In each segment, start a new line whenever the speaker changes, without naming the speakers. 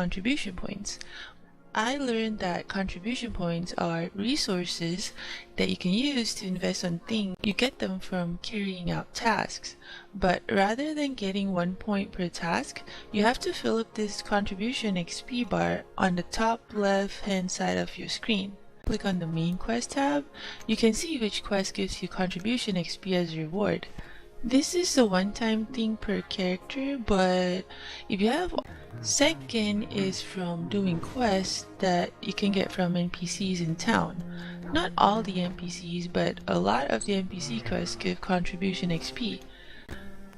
contribution points. I learned that contribution points are resources that you can use to invest on things. You get them from carrying out tasks, but rather than getting 1 point per task, you have to fill up this contribution XP bar on the top left hand side of your screen. Click on the main quest tab. You can see which quest gives you contribution XP as reward. This is a one-time thing per character, but if you have... Second is from doing quests that you can get from NPCs in town. Not all the NPCs, but a lot of the NPC quests give contribution XP.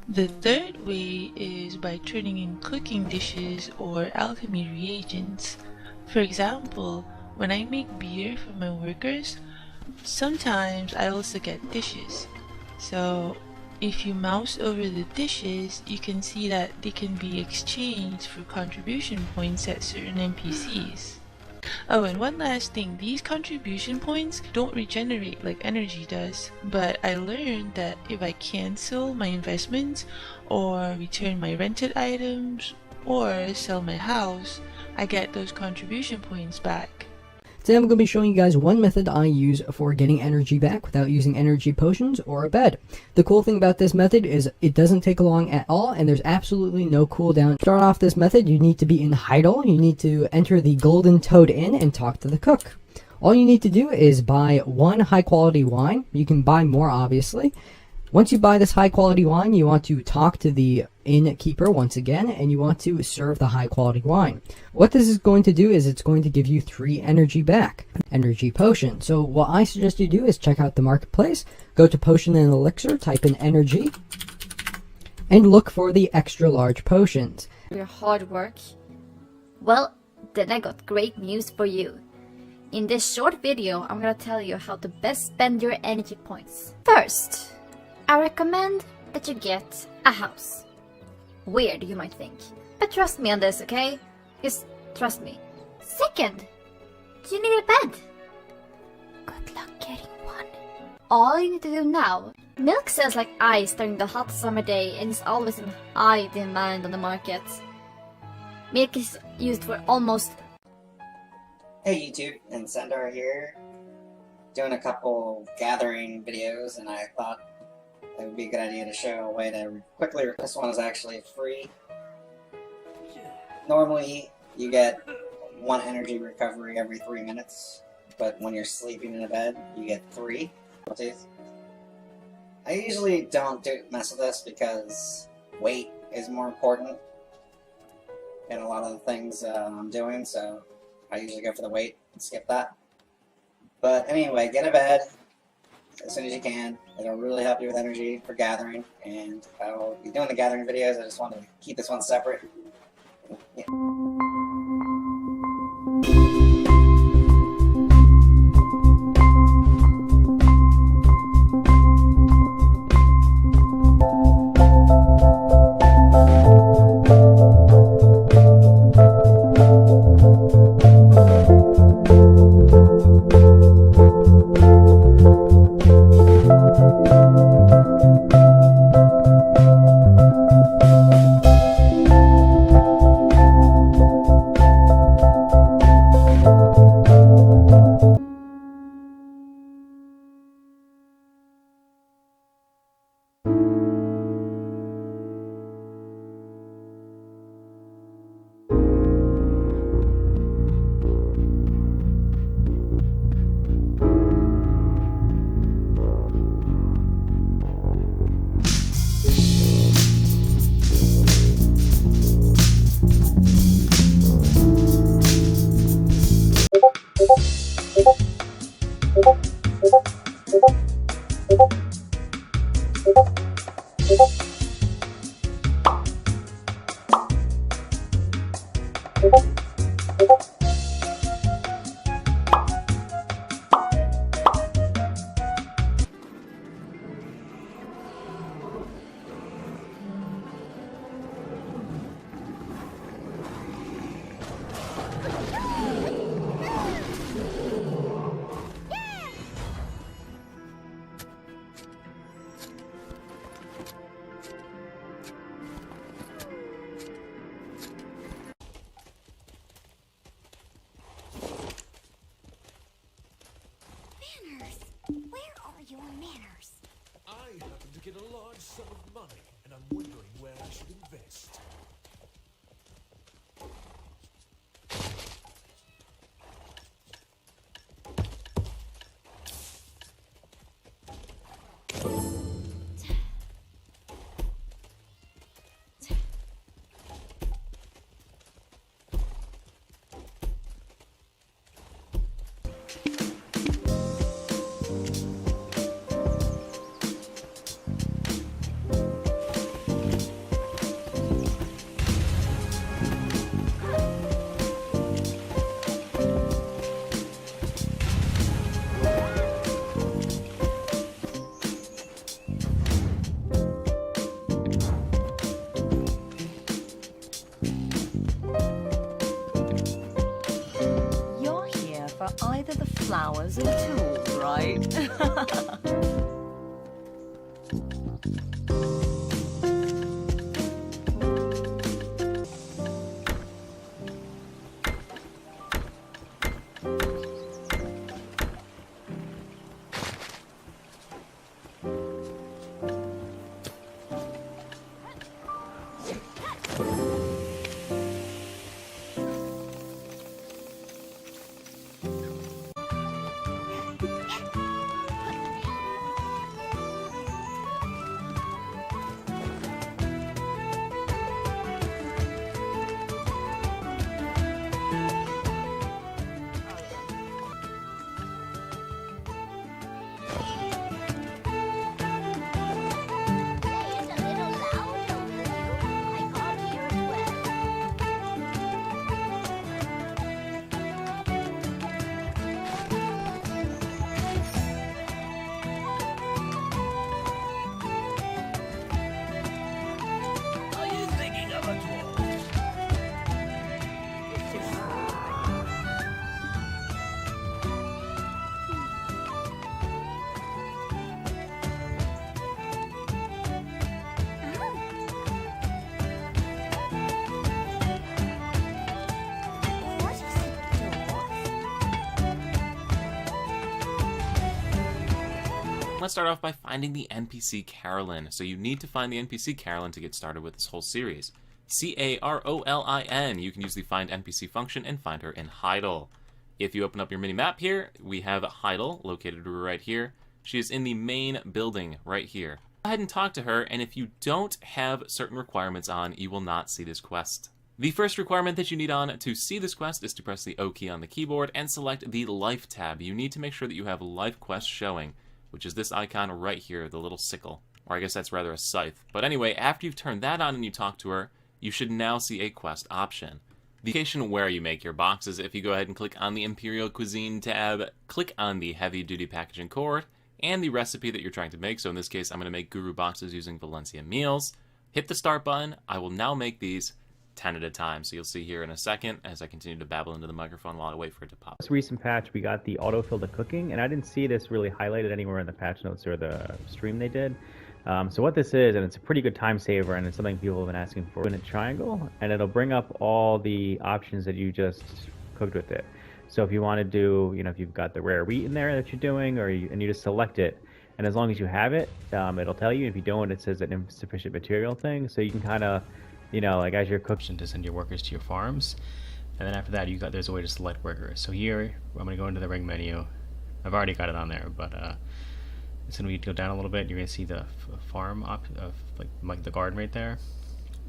The third way is by turning in cooking dishes or alchemy reagents. For example, when I make beer for my workers, sometimes I also get dishes. So if you mouse over the dishes, you can see that they can be exchanged for contribution points at certain NPCs. Oh, and one last thing, these contribution points don't regenerate like energy does, but I learned that if I cancel my investments, or return my rented items, or sell my house, I get those contribution points back.
Today I'm going to be showing you guys one method I use for getting energy back without using energy potions or a bed. The cool thing about this method is it doesn't take long at all, and there's absolutely no cooldown. To start off this method, you need to be in Heidel. You need to enter the Golden Toad Inn and talk to the cook. All you need to do is buy one high quality wine. You can buy more, obviously. Once you buy this high quality wine, you want to talk to the innkeeper once again, and you want to serve the high quality wine. What this is going to do is it's going to give you 3 energy back. Energy potion. So what I suggest you do is check out the marketplace, go to potion and elixir, type in energy, and look for the extra large potions.
Your hard work? Well, then I got great news for you. In this short video, I'm gonna tell you how to best spend your energy points. First, I recommend that you get a house. Weird, you might think, but trust me on this, okay? Just trust me. Second, you need a bed. Good luck getting one. All you need to do now, milk sells like ice during the hot summer day and is always in high demand on the market. Milk is used for almost...
Hey YouTube, and Sendar here, doing a couple gathering videos, and I thought it would be a good idea to show a way to quickly... This one is actually free. Normally, you get 1 energy recovery every 3 minutes, but when you're sleeping in a bed, you get 3. I usually don't mess with this because weight is more important in a lot of the things I'm doing, so I usually go for the weight and skip that. But anyway, get a bed as soon as you can. It'll really help you with energy for gathering, and I will be doing the gathering videos. I just wanted to keep this one separate. Yeah.
flowers and tools, right?
Let's start off by finding the NPC Carolyn. So you need to find the NPC Carolyn to get started with this whole series. Carolin. You can use the find NPC function and find her in Heidel. If you open up your mini map here, we have Heidel located right here. She is in the main building right here. Go ahead and talk to her, and if you don't have certain requirements on, you will not see this quest. The first requirement that you need on to see this quest is to press the O key on the keyboard and select the Life tab. You need to make sure that you have Life Quest showing, which is this icon right here, the little sickle. Or I guess that's rather a scythe. But anyway, after you've turned that on and you talk to her, you should now see a quest option. The location where you make your boxes, if you go ahead and click on the Imperial Cuisine tab, click on the Heavy Duty Packaging Cord, and the recipe that you're trying to make. So in this case, I'm going to make Guru boxes using Valencia meals. Hit the start button. I will now make these 10 at a time. So you'll see here in a second as I continue to babble into the microphone while I wait for it to pop.
This recent patch, we got the autofill to cooking, and I didn't see this really highlighted anywhere in the patch notes or the stream they did. So what this is, and it's a pretty good time saver, and it's something people have been asking for, in a triangle, and it'll bring up all the options that you just cooked with it. So if you want to do, you know, if you've got the rare wheat in there that you're doing, and you just select it, and as long as you have it, it'll tell you. If you don't, it says an insufficient material thing, so you can kind of, you know, like as you're cooking, to send your workers to your farms, and then after that, there's a way to select workers. So here, I'm going to go into the ring menu. I've already got it on there, but it's going to go down a little bit. You're going to see the farm like the garden right there,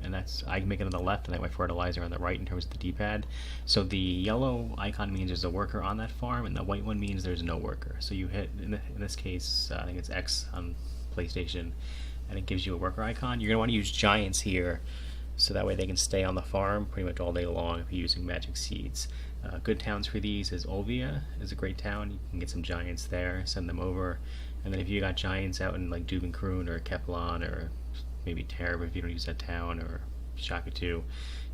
and that's, I can make it on the left and I have my fertilizer on the right in terms of the D-pad. So the yellow icon means there's a worker on that farm, and the white one means there's no worker. So you hit, in this case, I think it's X on PlayStation, and it gives you a worker icon. You're going to want to use giants here, so that way they can stay on the farm pretty much all day long if you're using magic seeds. Good towns for these is Olvia is a great town. You can get some giants there, send them over. And then if you got giants out in like Dubenkroon or Keplan or maybe Terb if you don't use that town, or Shakatu,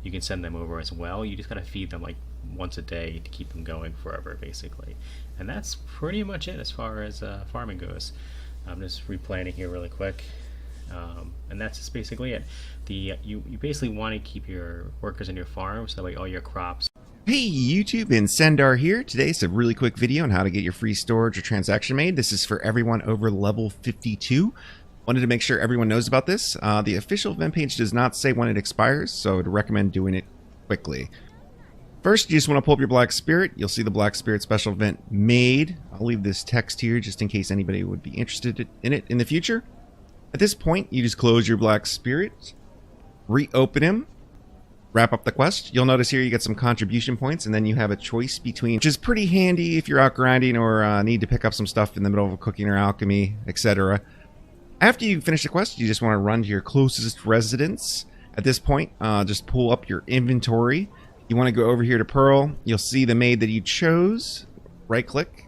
you can send them over as well. You just gotta feed them like once a day to keep them going forever, basically. And that's pretty much it as far as farming goes. I'm just replanting here really quick. And that's just basically it. You basically want to keep your workers in your farm so that way all your crops.
Hey YouTube, and Sendar here. Today is a really quick video on how to get your free storage or transaction made. This is for everyone over level 52. Wanted to make sure everyone knows about this. The official event page does not say when it expires, so I'd recommend doing it quickly. First, you just want to pull up your Black Spirit. You'll see the Black Spirit special event made. I'll leave this text here just in case anybody would be interested in it in the future. At this point, you just close your Black Spirit, reopen him, wrap up the quest. You'll notice here you get some contribution points, and then you have a choice between, which is pretty handy if you're out grinding or need to pick up some stuff in the middle of cooking or alchemy, etc. After you finish the quest, you just want to run to your closest residence. At this point, just pull up your inventory. You want to go over here to Pearl. You'll see the maid that you chose. Right click,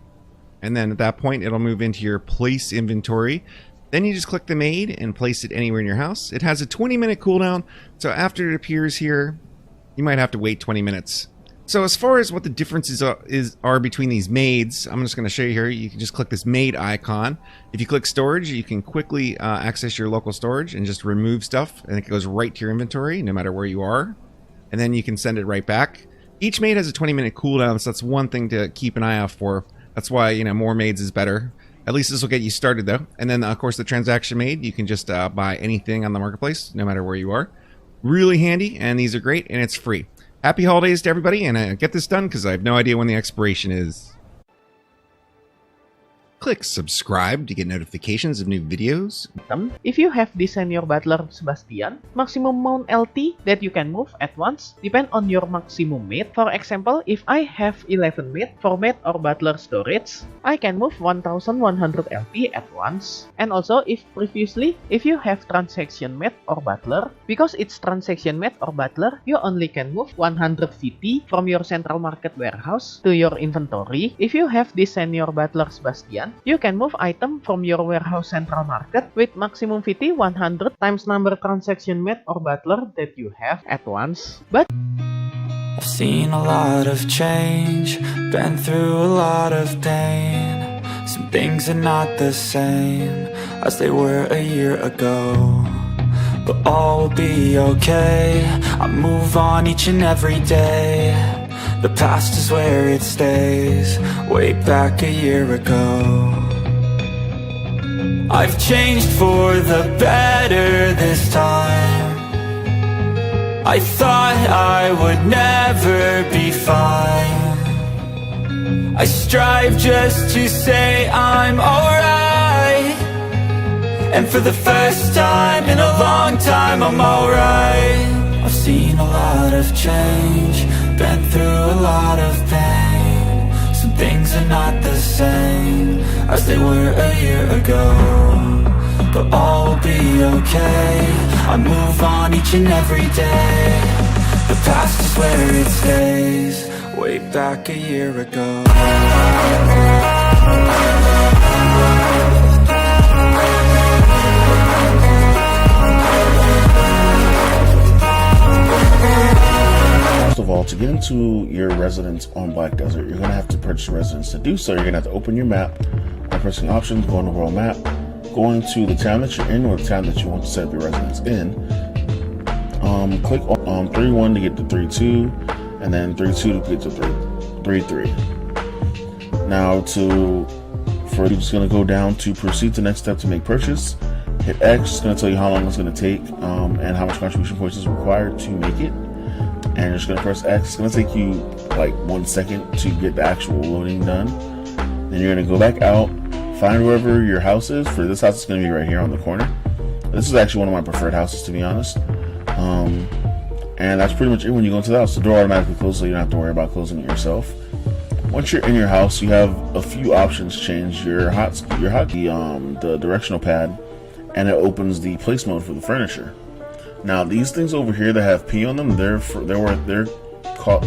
and then at that point it'll move into your place inventory. Then you just click the maid and place it anywhere in your house. It has a 20-minute cooldown, so after it appears here, you might have to wait 20 minutes. So as far as what the differences are between these maids, I'm just going to show you here. You can just click this maid icon. If you click storage, you can quickly access your local storage and just remove stuff, and it goes right to your inventory no matter where you are. And then you can send it right back. Each maid has a 20-minute cooldown, so that's one thing to keep an eye out for. That's why, you know, more maids is better. At least this will get you started though. And then of course the transaction maid, you can just buy anything on the marketplace no matter where you are. Really handy, and these are great, and it's free. Happy holidays to everybody, and get this done because I have no idea when the expiration is. Click subscribe to get notifications of new videos.
If you have the senior butler Sebastian, maximum amount LT that you can move at once depend on your maximum mate. For example, if I have 11 mate for mate or butler storage, I can move 1100 LT at once. And also if you have transaction mate or butler, because it's transaction mate or butler, you only can move 100 VT from your central market warehouse to your inventory. If you have the senior butler Sebastian, you can move item from your warehouse central market with maximum VT 100 times number transaction mate or butler that you have at once. But
I've seen a lot of change, been through a lot of pain. Some things are not the same as they were a year ago, but all will be okay. I move on each and every day. The past is where it stays, way back a year ago. I've changed for the better this time. I thought I would never be fine. I strive just to say I'm alright, and for the first time in a long time I'm alright. I've seen a lot of change, been through a lot of pain. Some things are not the same as they were a year ago, but all will be okay. I move on each and every day. The past is where it stays, way back a year ago.
First of all, to get into your residence on Black Desert, you're going to have to purchase a residence. To do so, you're going to have to open your map by pressing options, go on the world map, go into the town that you're in or the town that you want to set up your residence in. Click on 3-1 to get to 3-2, and then 3-2 to get to 3-3. Now you're just going to go down to proceed to the next step to make purchase. Hit X, it's going to tell you how long it's going to take and how much contribution points is required to make it. And you're just going to press X. It's going to take you like 1 second to get the actual loading done. Then you're going to go back out, find wherever your house is. For this house, it's going to be right here on the corner. This is actually one of my preferred houses, to be honest. And that's pretty much it. When you go into the house, the door automatically closes, so you don't have to worry about closing it yourself. Once you're in your house, you have a few options change. The directional pad, and it opens the place mode for the furniture. Now these things over here that have P on them, they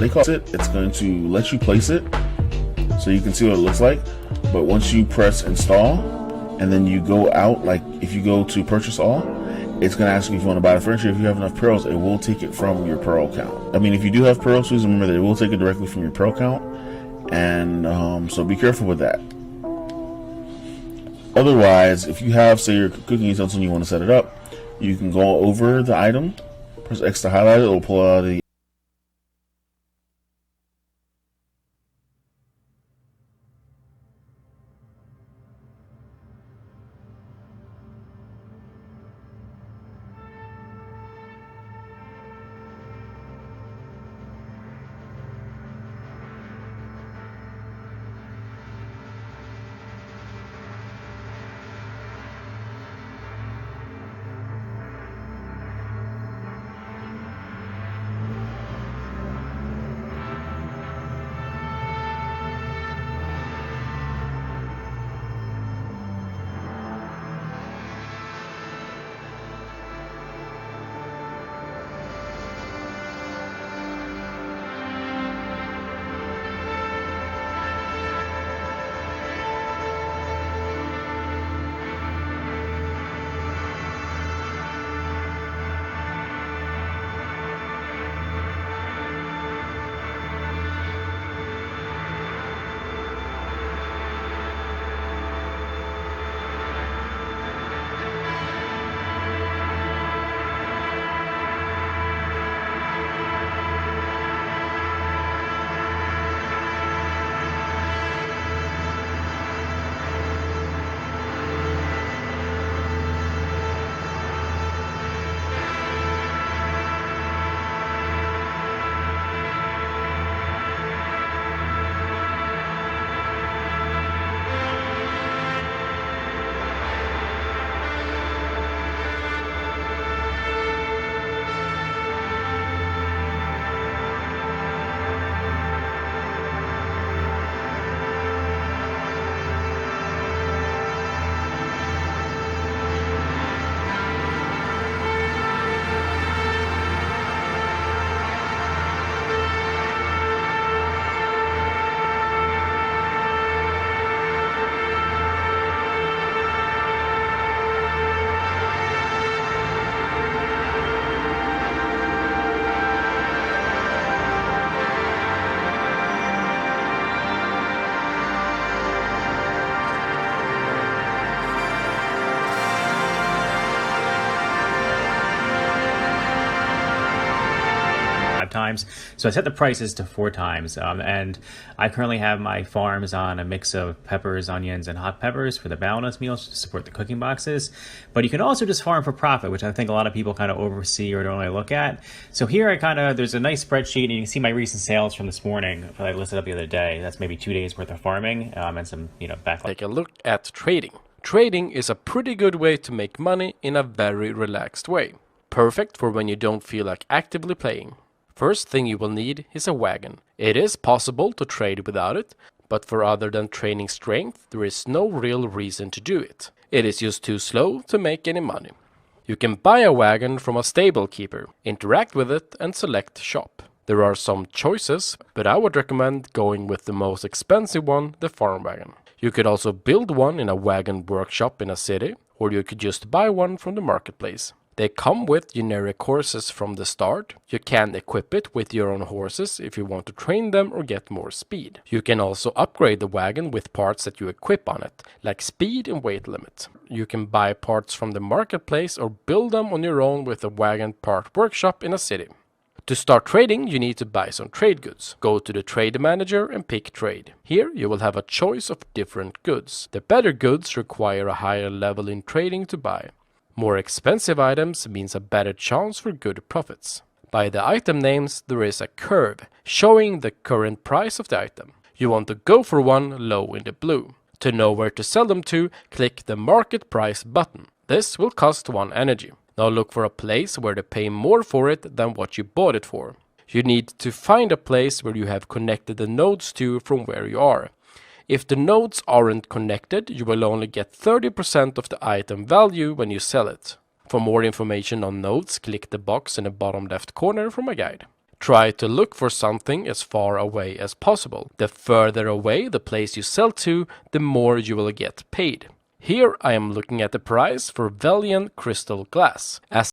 call it. It's going to let you place it, so you can see what it looks like. But once you press install, and then you go out, like if you go to purchase all, it's going to ask you if you want to buy the furniture. If you have enough pearls, it will take it from your pearl count. I mean, if you do have pearls, please remember that it will take it directly from your pearl count, and so be careful with that. Otherwise, if you have, say, your cooking utensils and you want to set it up, you can go over the item, press X to highlight it, it will pull out the
times. So I set the prices to 4 times. And I currently have my farms on a mix of peppers, onions, and hot peppers for the balanced meals to support the cooking boxes. But you can also just farm for profit, which I think a lot of people kind of oversee or don't really look at. So here there's a nice spreadsheet, and you can see my recent sales from this morning that I listed up the other day. That's maybe 2 days worth of farming and some, backlog.
Take a look at trading. Trading is a pretty good way to make money in a very relaxed way. Perfect for when you don't feel like actively playing. First thing you will need is a wagon. It is possible to trade without it, but for other than training strength, there is no real reason to do it. It is just too slow to make any money. You can buy a wagon from a stable keeper, interact with it, and select shop. There are some choices, but I would recommend going with the most expensive one, the farm wagon. You could also build one in a wagon workshop in a city, or you could just buy one from the marketplace. They come with generic horses from the start. You can equip it with your own horses if you want to train them or get more speed. You can also upgrade the wagon with parts that you equip on it, like speed and weight limit. You can buy parts from the marketplace or build them on your own with a wagon part workshop in a city. To start trading, you need to buy some trade goods. Go to the trade manager and pick trade. Here you will have a choice of different goods. The better goods require a higher level in trading to buy. More expensive items means a better chance for good profits. By the item names there is a curve showing the current price of the item. You want to go for one low in the blue. To know where to sell them to, click the market price button. This will cost 1 energy. Now look for a place where they pay more for it than what you bought it for. You need to find a place where you have connected the nodes to from where you are. If the nodes aren't connected, you will only get 30% of the item value when you sell it. For more information on nodes, click the box in the bottom left corner for my guide. Try to look for something as far away as possible. The further away the place you sell to, the more you will get paid. Here I am looking at the price for Valiant Crystal Glass. As